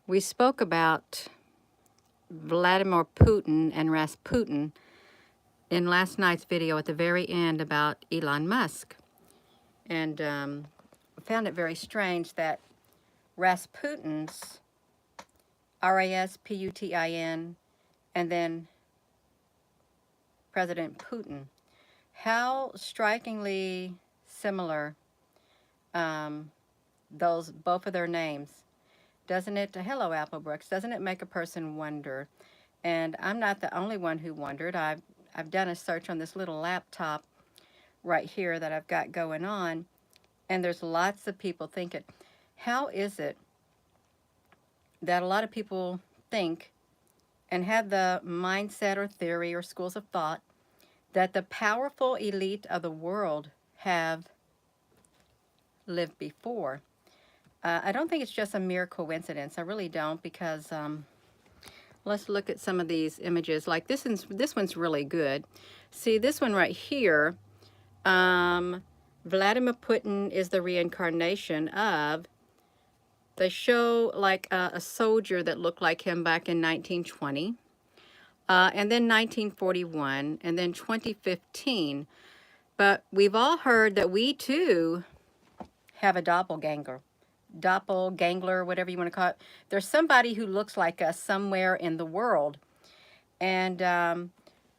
We spoke about Vladimir Putin and Rasputin in last night's video at the very end about Elon Musk. And found it very strange that Rasputin's Rasputin and then President Putin. How strikingly similar both of their names. Doesn't it? Hello, Applebrooks. Doesn't it make a person wonder? And I'm not the only one who wondered. I've done a search on this little laptop right here that I've got going on, and there's lots of people thinking, how is it that a lot of people think and have the mindset or theory or schools of thought that the powerful elite of the world have lived before? I don't think it's just a mere coincidence. I really don't, because let's look at some of these images. Like this one's really good. See, this one right here, Vladimir Putin is the reincarnation of, they show like a soldier that looked like him back in 1920, and then 1941, and then 2015. But we've all heard that we too have a doppelganger, whatever you want to call it. There's somebody who looks like us somewhere in the world. And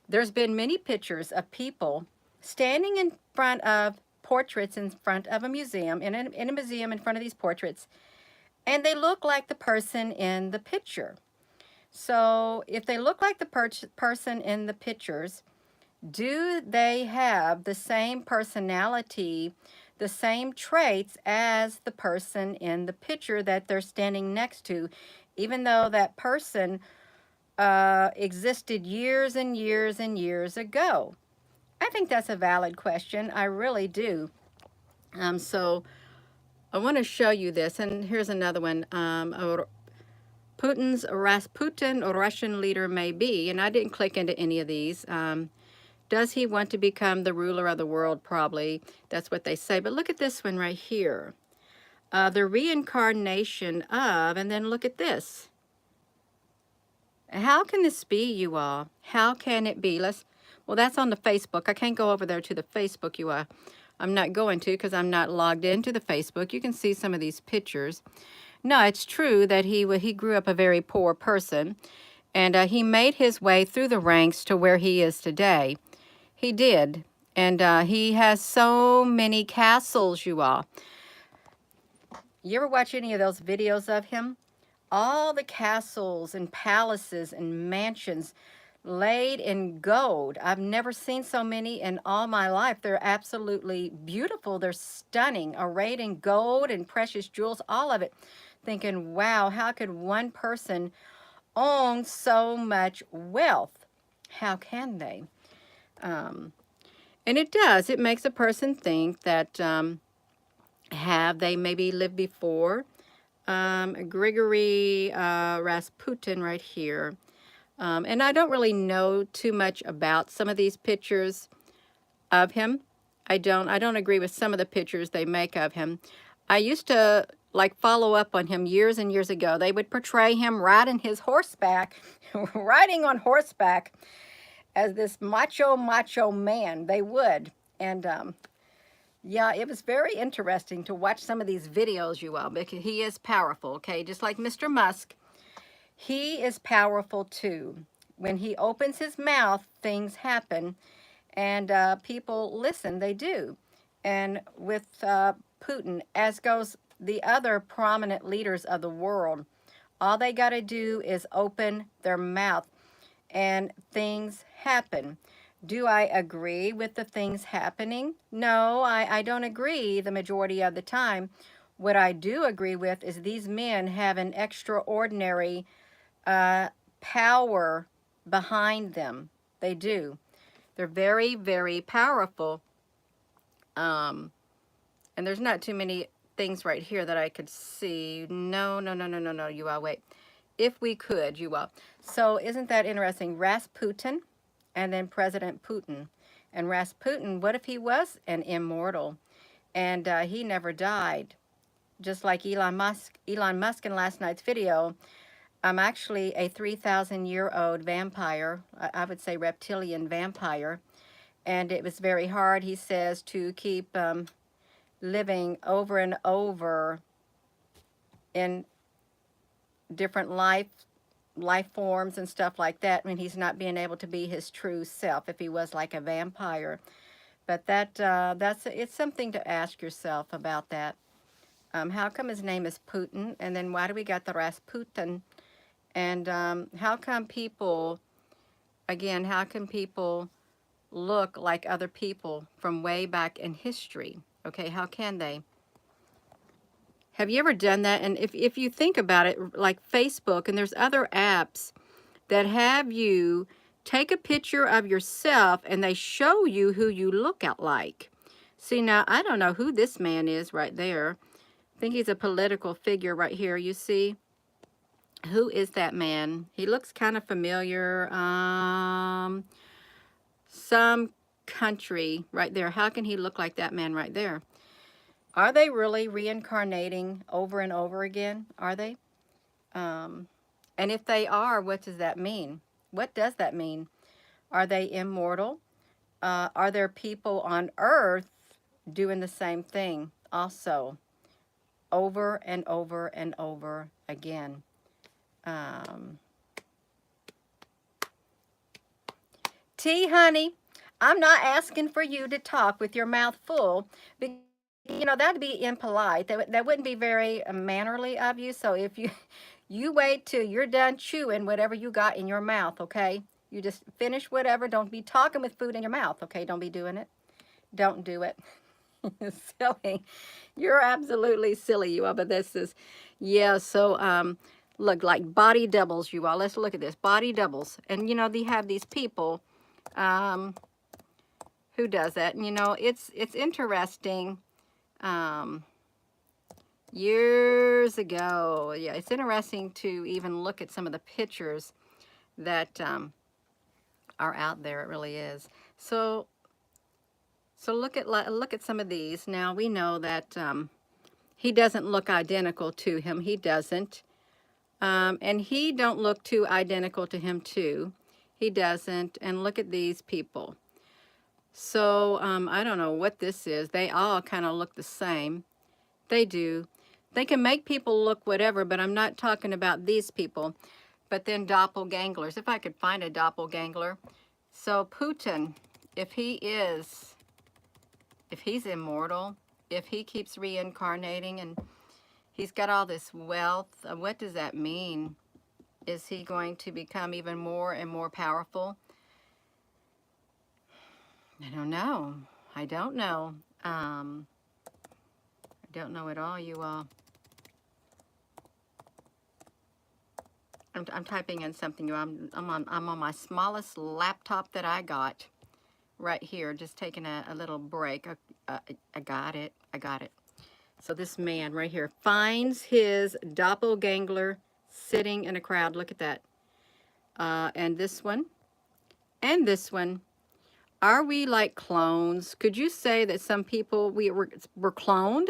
there's been many pictures of people standing in front of portraits in front of a museum, in a museum in front of these portraits, and they look like the person in the picture. So if they look like the person in the pictures, do they have the same personality, the same traits as the person in the picture that they're standing next to, even though that person existed years and years and years ago? I think that's a valid question. I really do. So I want to show you this, and here's another one. Putin's Rasputin, a Russian leader may be, and I didn't click into any of these. Does he want to become the ruler of the world? Probably. That's what they say. But look at this one right here. The reincarnation of, and then look at this. How can this be, you all? How can it be? Well, that's on the Facebook. I can't go over there to the Facebook, you all. I'm not going to, because I'm not logged into the Facebook. You can see some of these pictures. No, it's true that he grew up a very poor person, and he made his way through the ranks to where he is today. He did. And he has so many castles, you all. You ever watch any of those videos of him? All the castles and palaces and mansions laid in gold. I've never seen so many in all my life. They're absolutely beautiful. They're stunning, arrayed in gold and precious jewels, all of it. Thinking, wow, how could one person own so much wealth? How can they? And it does. It makes a person think that have they maybe lived before? Grigory Rasputin right here. And I don't really know too much about some of these pictures of him. I don't agree with some of the pictures they make of him. I used to like follow up on him years and years ago. They would portray him riding his horseback, riding on horseback as this macho man. They would. And yeah, it was very interesting to watch some of these videos, you all, because he is powerful, okay? Just like Mr. Musk, he is powerful too. When he opens his mouth, things happen, and people listen, they do. And with Putin, as goes the other prominent leaders of the world, all they got to do is open their mouth, and things happen. Do I agree with the things happening? No, I don't agree the majority of the time. What I do agree with is these men have an extraordinary power behind them. They do. They're very, very powerful. And there's not too many things right here that I could see. No, you all, wait. If we could, you all. So isn't that interesting? Rasputin and then President Putin. And Rasputin, what if he was an immortal and he never died? just like Elon Musk. Elon Musk in last night's video, I'm actually a 3,000-year-old vampire. I would say reptilian vampire. And it was very hard, he says, to keep living over and over in different life forms and stuff like that when he's not being able to be his true self if he was like a vampire. But it's something to ask yourself about that. How come his name is Putin? And then why do we got the Rasputin? And how come people, again, how can people look like other people from way back in history? Okay, how can they? Have you ever done that? And if you think about it, like Facebook, and there's other apps that have you take a picture of yourself and they show you who you look at like. See, now, I don't know who this man is right there. I think he's a political figure right here, you see. Who is that man? He looks kind of familiar. Some country right there. How can he look like that man right there? Are they really reincarnating over and over again? Are they? And if they are, what does that mean? What does that mean? Are they immortal? Are there people on earth doing the same thing also over and over and over again? T, honey, I'm not asking for you to talk with your mouth full. You know, that'd be impolite. That wouldn't be very mannerly of you. So if you wait till you're done chewing whatever you got in your mouth, okay? You just finish whatever. Don't be talking with food in your mouth, okay? Don't be doing it. Don't do it. Silly. You're absolutely silly, you all. But this is, yeah, so, look, like body doubles, you all. Let's look at this. Body doubles. And, you know, they have these people who does that. And, you know, it's interesting. Years ago, yeah, it's interesting to even look at some of the pictures that are out there. It really is. So look at some of these. Now we know that he doesn't look identical to him. He doesn't, and he don't look too identical to him too. He doesn't. And look at these people. So I don't know what this is. They all kind of look the same. They do. They can make people look whatever, but I'm not talking about these people. But then doppelgangers, if I could find a doppelganger. So Putin, if he's immortal, if he keeps reincarnating and he's got all this wealth, what does that mean? Is he going to become even more and more powerful? I don't know. I don't know. I don't know at all, you all. I'm typing in something. I'm on my smallest laptop that I got right here, just taking a little break. I got it. I got it. So this man right here finds his doppelganger sitting in a crowd. Look at that. And this one. And this one. Are we like clones? Could you say that some people we're cloned?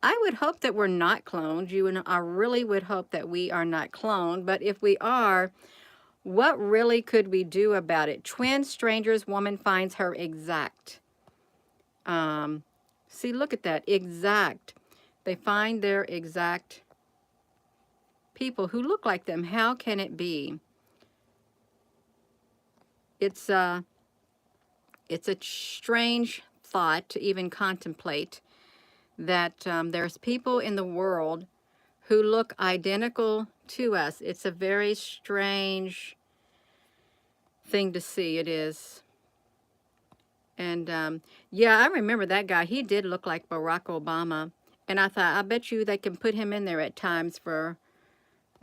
I would hope that we're not cloned. You and I really would hope that we are not cloned. But if we are, what really could we do about it? Twin strangers, woman finds her exact. See, look at that. Exact. They find their exact people who look like them. How can it be? It's a strange thought to even contemplate that there's people in the world who look identical to us. It's a very strange thing to see. It is. And yeah, I remember that guy. He did look like Barack Obama. And I thought, I bet you they can put him in there at times for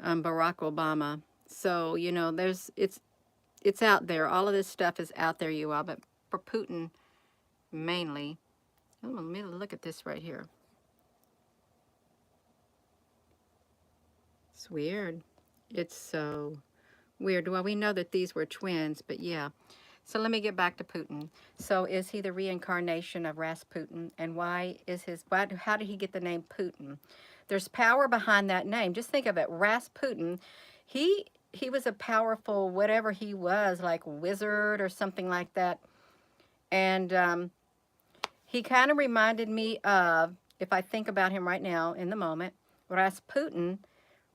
Barack Obama. So, you know, it's out there. All of this stuff is out there, you all. But for Putin, mainly. Oh, let me look at this right here. It's weird. It's so weird. Well, we know that these were twins, but yeah. So let me get back to Putin. So is he the reincarnation of Rasputin? And why is how did he get the name Putin? There's power behind that name. Just think of it, Rasputin. He was a powerful, whatever he was, like wizard or something like that. And he kind of reminded me of, if I think about him right now in the moment, Rasputin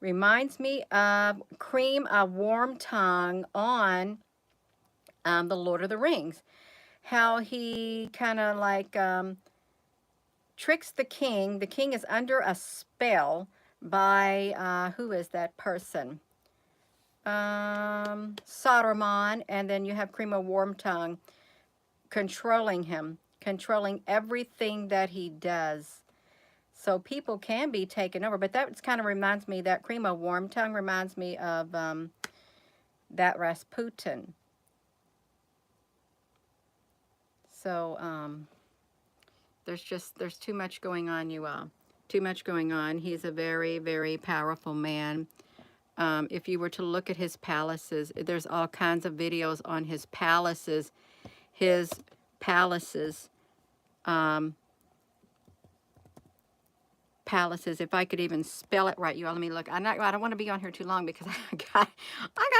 reminds me of Cream, a Warm Tongue on the Lord of the Rings. How he kind of like tricks the king. The king is under a spell by, who is that person? Saruman, and then you have Cream of Warm Tongue controlling him, controlling everything that he does. So people can be taken over, but that kind of reminds me, that Cream of Warm Tongue reminds me of that Rasputin. So there's too much going on, you all. Too much going on. He's a very, very powerful man. If you were to look at his palaces, there's all kinds of videos on his palaces. His palaces, palaces, if I could even spell it right, you all, let me look. I don't want to be on here too long because I got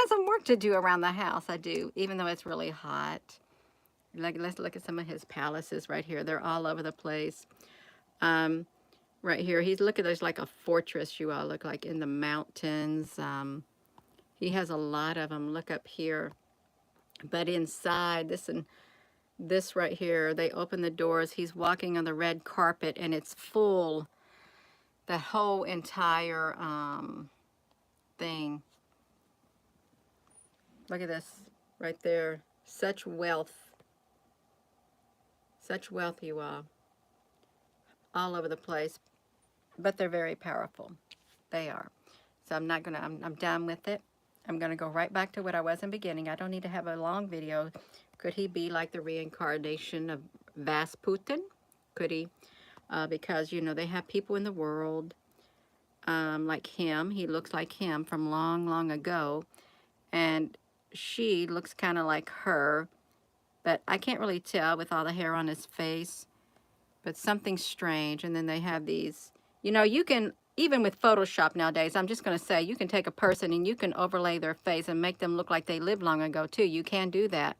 some work to do around the house. I do, even though it's really hot. Like, let's look at some of his palaces right here. They're all over the place. Right here, look at, there's like a fortress, you all, look like in the mountains. He has a lot of them. Look up here. But inside, this right here, they open the doors. He's walking on the red carpet, and it's full. The whole entire thing. Look at this right there. Such wealth. Such wealth, you all over the place. But they're very powerful. They are. So I'm done with it. I'm going to go right back to what I was in the beginning. I don't need to have a long video. Could he be like the reincarnation of Rasputin? Could he? Because, you know, they have people in the world like him. He looks like him from long, long ago. And she looks kind of like her. But I can't really tell with all the hair on his face. But something strange. And then they have these, you know, you can, even with Photoshop nowadays, I'm just going to say, you can take a person and you can overlay their face and make them look like they lived long ago too. You can do that.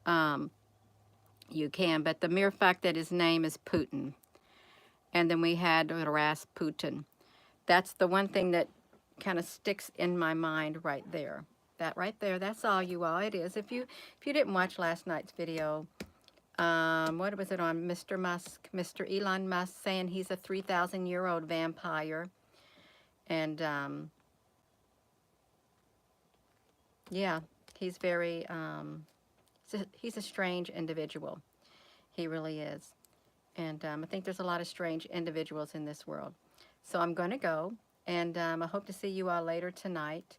You can, but the mere fact that his name is Putin. And then we had Rasputin. That's the one thing that kind of sticks in my mind right there. That right there, that's all, you all. It is. If you didn't watch last night's video, what was it on? Mr. Musk, Mr. Elon Musk, saying he's a 3,000-year-old vampire. And, yeah, he's very, he's a strange individual. He really is. And I think there's a lot of strange individuals in this world. So I'm going to go, and I hope to see you all later tonight.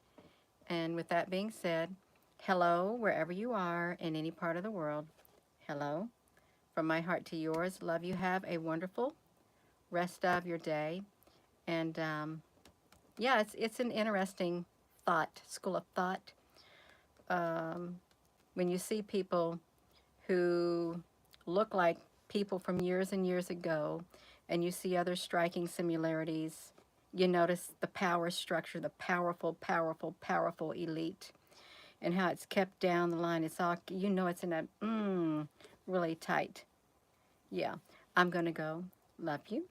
And with that being said, hello, wherever you are in any part of the world. Hello. From my heart to yours. Love you. Have a wonderful rest of your day. And yeah, it's an interesting school of thought. When you see people who look like people from years and years ago, and you see other striking similarities, you notice the power structure, the powerful, powerful, powerful elite, and how it's kept down the line. It's all, you know, it's in a really tight. Yeah, I'm going to go. Love you.